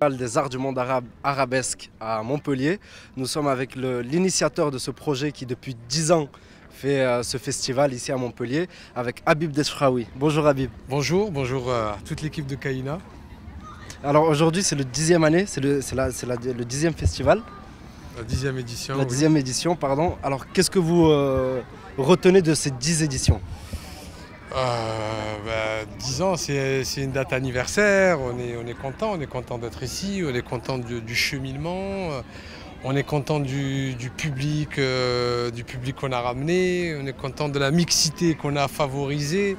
Des arts du monde arabe arabesque à Montpellier. Nous sommes avec l'initiateur de ce projet qui depuis 10 ans fait ce festival ici à Montpellier avec Habib Desfraoui. Bonjour Habib. Bonjour, bonjour à toute l'équipe de Kaina. Alors aujourd'hui c'est le 10e année, c'est le 10e festival. La 10e édition. La 10e édition, pardon. Alors qu'est-ce que vous retenez de ces 10 éditions? 10 ans, c'est une date anniversaire, on est content d'être ici, on est content du cheminement, on est content du public qu'on a ramené, on est content de la mixité qu'on a favorisée,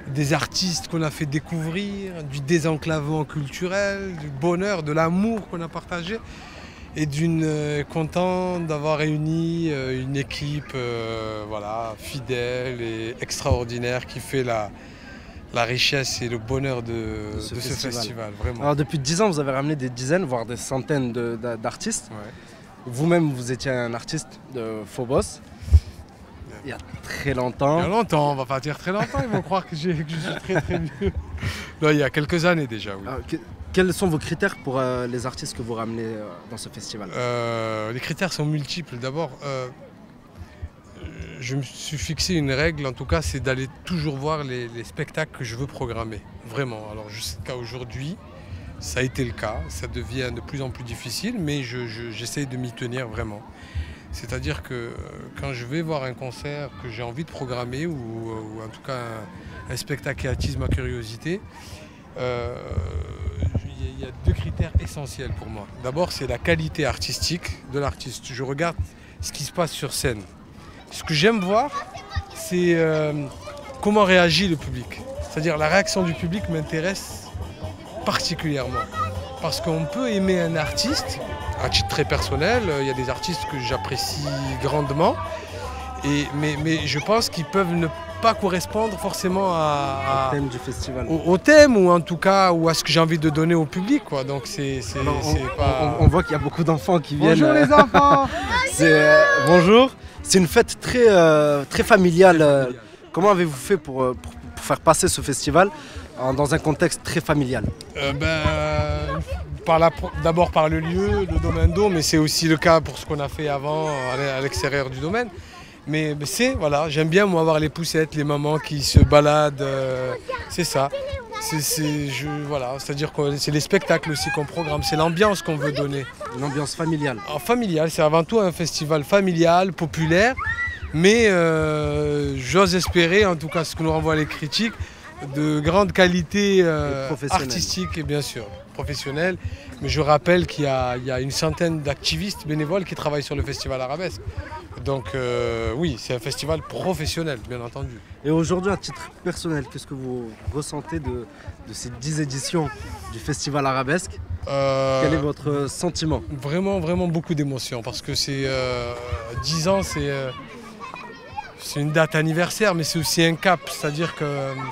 des artistes qu'on a fait découvrir, du désenclavement culturel, du bonheur, de l'amour qu'on a partagé. Et content d'avoir réuni une équipe fidèle et extraordinaire qui fait la richesse et le bonheur de ce festival. Vraiment. Alors depuis 10 ans, vous avez ramené des dizaines, voire des centaines d'artistes. Ouais. Vous-même, vous étiez un artiste de Phobos. Il y a très longtemps. Il y a longtemps, on va pas dire très longtemps, ils vont croire que je suis très vieux. Non, il y a quelques années déjà, oui. Alors, quels sont vos critères pour les artistes que vous ramenez dans ce festival? Les critères sont multiples. D'abord, je me suis fixé une règle, en tout cas, c'est d'aller toujours voir les spectacles que je veux programmer. Vraiment. Alors jusqu'à aujourd'hui, ça a été le cas. Ça devient de plus en plus difficile, mais j'essaye de m'y tenir vraiment. C'est-à-dire que quand je vais voir un concert que j'ai envie de programmer, ou en tout cas un spectacle qui attise ma curiosité, il y a deux critères essentiels pour moi. D'abord, c'est la qualité artistique de l'artiste. Je regarde ce qui se passe sur scène. Ce que j'aime voir, c'est comment réagit le public. C'est-à-dire la réaction du public m'intéresse particulièrement. Parce qu'on peut aimer un artiste, à titre très personnel, il y a des artistes que j'apprécie grandement, mais je pense qu'ils peuvent ne pas correspondre forcément au thème du festival. Au thème, ou en tout cas ou à ce que j'ai envie de donner au public, quoi. Donc on voit qu'il y a beaucoup d'enfants qui viennent. Bonjour les enfants. Bonjour. C'est une fête très familiale. Comment avez-vous fait pour faire passer ce festival dans un contexte très familial? D'abord par le lieu, le domaine d'eau, mais c'est aussi le cas pour ce qu'on a fait avant à l'extérieur du domaine. Mais j'aime bien moi voir les poussettes, les mamans qui se baladent, c'est ça. C'est-à-dire que c'est les spectacles aussi qu'on programme, c'est l'ambiance qu'on veut donner. Une ambiance familiale. Familiale, c'est avant tout un festival familial, populaire, mais j'ose espérer, en tout cas ce que nous renvoient les critiques, de grande qualité artistique et bien sûr professionnelle. Mais je rappelle qu'il y a une centaine d'activistes bénévoles qui travaillent sur le festival arabesque. Donc oui, c'est un festival professionnel, bien entendu. Et aujourd'hui, à titre personnel, qu'est-ce que vous ressentez de ces 10 éditions du festival arabesque? Quel est votre sentiment? Vraiment, vraiment beaucoup d'émotions, parce que c'est 10 ans, c'est une date anniversaire, mais c'est aussi un cap. C'est-à-dire que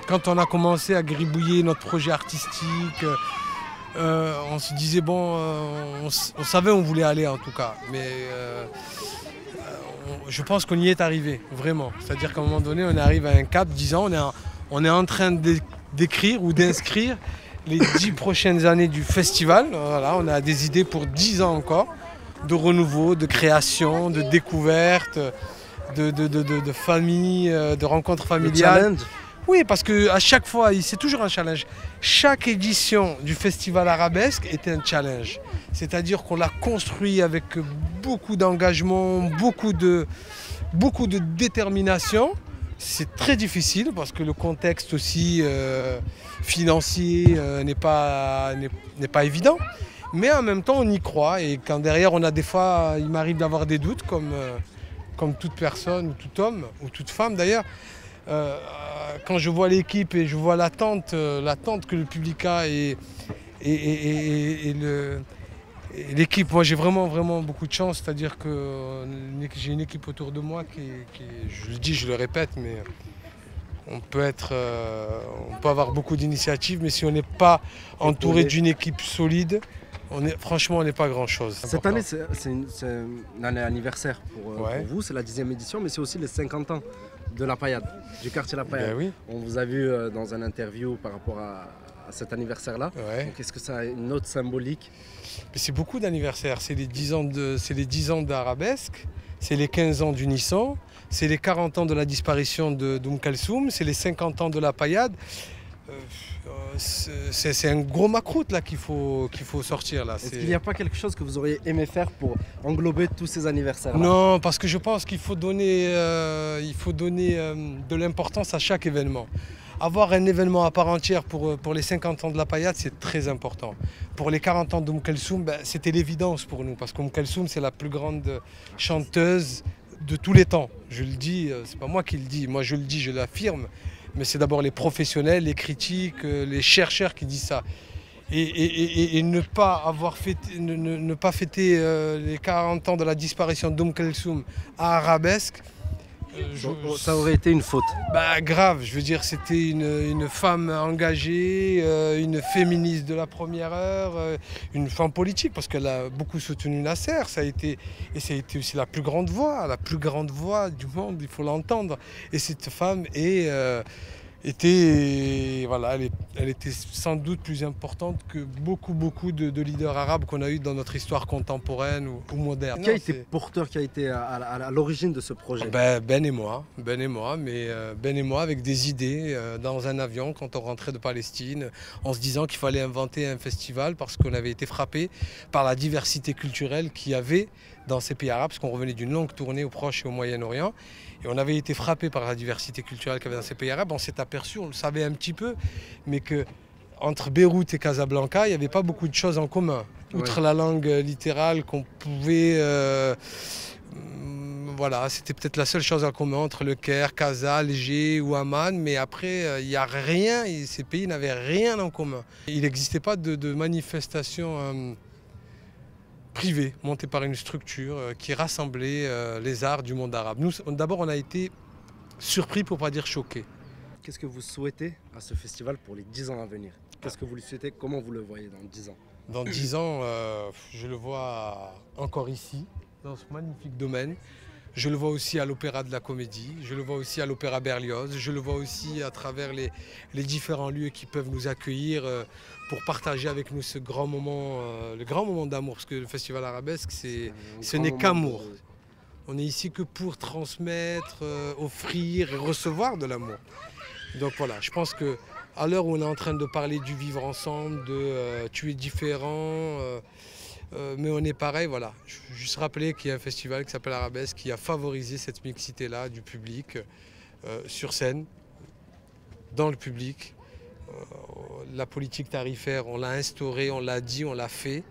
quand on a commencé à gribouiller notre projet artistique, on se disait, on savait où on voulait aller en tout cas. Mais je pense qu'on y est arrivé, vraiment. C'est-à-dire qu'à un moment donné, on arrive à un cap, 10 ans, on est en train d'écrire ou d'inscrire les 10 prochaines années du festival. Voilà, on a des idées pour 10 ans encore, de renouveau, de création, de découverte, de famille, de rencontres familiales. Oui, parce qu'à chaque fois, c'est toujours un challenge. Chaque édition du festival arabesque est un challenge. C'est-à-dire qu'on l'a construit avec beaucoup d'engagement, beaucoup de détermination. C'est très difficile parce que le contexte aussi financier n'est pas évident. Mais en même temps, on y croit. Et quand derrière, des fois, il m'arrive d'avoir des doutes, comme toute personne, ou tout homme, ou toute femme d'ailleurs. Quand je vois l'équipe et je vois l'attente que le public a et l'équipe, moi j'ai vraiment beaucoup de chance, c'est-à-dire que j'ai une équipe autour de moi qui je le dis, je le répète, mais on peut avoir beaucoup d'initiatives, mais si on n'est pas entouré d'une équipe solide, franchement, on n'est pas grand-chose. Cette année, c'est une année anniversaire pour vous, c'est la 10e édition, mais c'est aussi les 50 ans de La Paillade, du quartier La Paillade. Ben oui. On vous a vu dans une interview par rapport à cet anniversaire-là. Ouais. Donc est-ce que ça a une note symbolique? C'est beaucoup d'anniversaires. C'est les 10 ans d'Arabesque, c'est les 15 ans d'Unisson, c'est les 40 ans de la disparition de Kalsoum, c'est les 50 ans de la Paillade. C'est un gros macroute là qu'il faut sortir là. Est-ce qu'il n'y a pas quelque chose que vous auriez aimé faire pour englober tous ces anniversaires-là? Non, parce que je pense qu'il faut donner, de l'importance à chaque événement. Avoir un événement à part entière pour les 50 ans de la Paillade, c'est très important. Pour les 40 ans Kalsoum, c'était l'évidence pour nous, parce que Kalsoum, c'est la plus grande chanteuse de tous les temps. Je le dis, c'est pas moi qui le dis, moi je le dis, je l'affirme. Mais c'est d'abord les professionnels, les critiques, les chercheurs qui disent ça. Et ne pas fêter les 40 ans de la disparition Kalsoum à Arabesque, ça aurait été une faute. Grave, je veux dire, c'était une femme engagée, une féministe de la première heure, une femme politique, parce qu'elle a beaucoup soutenu Nasser. Ça a été aussi la plus grande voix du monde, il faut l'entendre. Et cette femme elle était sans doute plus importante que beaucoup de leaders arabes qu'on a eu dans notre histoire contemporaine ou moderne. Qui a été porteur, qui a été à l'origine de ce projet? Ben et moi, avec des idées dans un avion quand on rentrait de Palestine, en se disant qu'il fallait inventer un festival parce qu'on avait été frappé par la diversité culturelle qu'il y avait dans ces pays arabes, parce qu'on revenait d'une longue tournée au Proche et au Moyen-Orient. Et on avait été frappé par la diversité culturelle qu'il y avait dans ces pays arabes. On s'est aperçu, on le savait un petit peu, mais qu'entre Beyrouth et Casablanca, il n'y avait pas beaucoup de choses en commun. Outre la langue littérale qu'on pouvait... c'était peut-être la seule chose en commun entre le Caire, Casa, Alger ou Amman, mais après, il n'y a rien, ces pays n'avaient rien en commun. Il n'existait pas de manifestation privée, montée par une structure qui rassemblait les arts du monde arabe. Nous, d'abord, on a été surpris, pour ne pas dire choqués. Qu'est-ce que vous souhaitez à ce festival pour les 10 ans à venir? Qu'est-ce que vous lui souhaitez? Comment vous le voyez dans 10 ans? Dans 10 ans, je le vois encore ici, dans ce magnifique domaine. Je le vois aussi à l'Opéra de la Comédie, je le vois aussi à l'Opéra Berlioz, je le vois aussi à travers les différents lieux qui peuvent nous accueillir pour partager avec nous ce grand moment, le grand moment d'amour, parce que le Festival Arabesque, ce n'est qu'amour. On est ici que pour transmettre, offrir et recevoir de l'amour. Donc voilà, je pense qu'à l'heure où on est en train de parler du vivre ensemble, de tu es différent, mais on est pareil, voilà. Je veux juste rappeler qu'il y a un festival qui s'appelle Arabesque qui a favorisé cette mixité-là du public sur scène, dans le public. La politique tarifaire, on l'a instaurée, on l'a dit, on l'a fait.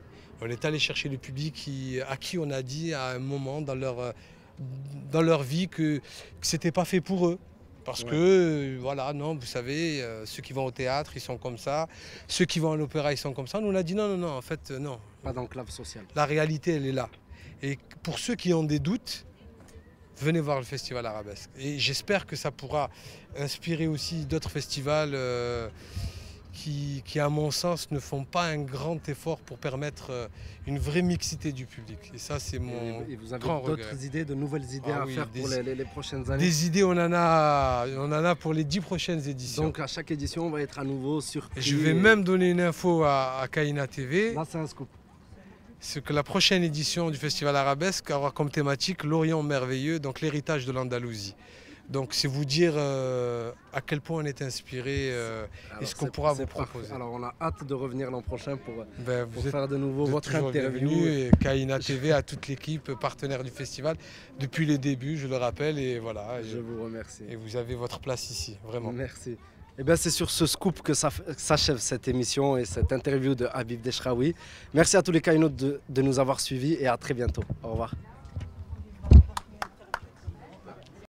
On est allé chercher le public à qui on a dit à un moment dans leur vie que ce n'était pas fait pour eux. Parce que, non, vous savez, ceux qui vont au théâtre, ils sont comme ça. Ceux qui vont à l'opéra, ils sont comme ça. Nous, on a dit non, en fait, non. Pas d'enclave sociale. La réalité, elle est là. Et pour ceux qui ont des doutes, venez voir le Festival Arabesque. Et j'espère que ça pourra inspirer aussi d'autres festivals qui, à mon sens, ne font pas un grand effort pour permettre une vraie mixité du public. Et ça, c'est mon Et vous avez grand regret. d'autres idées, de nouvelles idées à faire pour les prochaines années? Des idées, on en a pour les 10 prochaines éditions. Donc à chaque édition, on va être à nouveau surpris. Et je vais même donner une info à Kaina TV. Là, c'est un scoop. C'est que la prochaine édition du Festival Arabesque aura comme thématique l'Orient merveilleux, donc l'héritage de l'Andalousie. Donc c'est vous dire à quel point on est inspiré et ce qu'on pourra vous proposer. Alors on a hâte de revenir l'an prochain pour faire de nouveau vous êtes votre interview. Et Kaina TV, à toute l'équipe partenaire du festival depuis le début, je le rappelle. Et voilà. Je vous remercie. Et vous avez votre place ici, vraiment. Merci. Et bien c'est sur ce scoop que s'achève cette émission et cette interview de Habib Dechraoui. Merci à tous les Kainotes de nous avoir suivis et à très bientôt. Au revoir.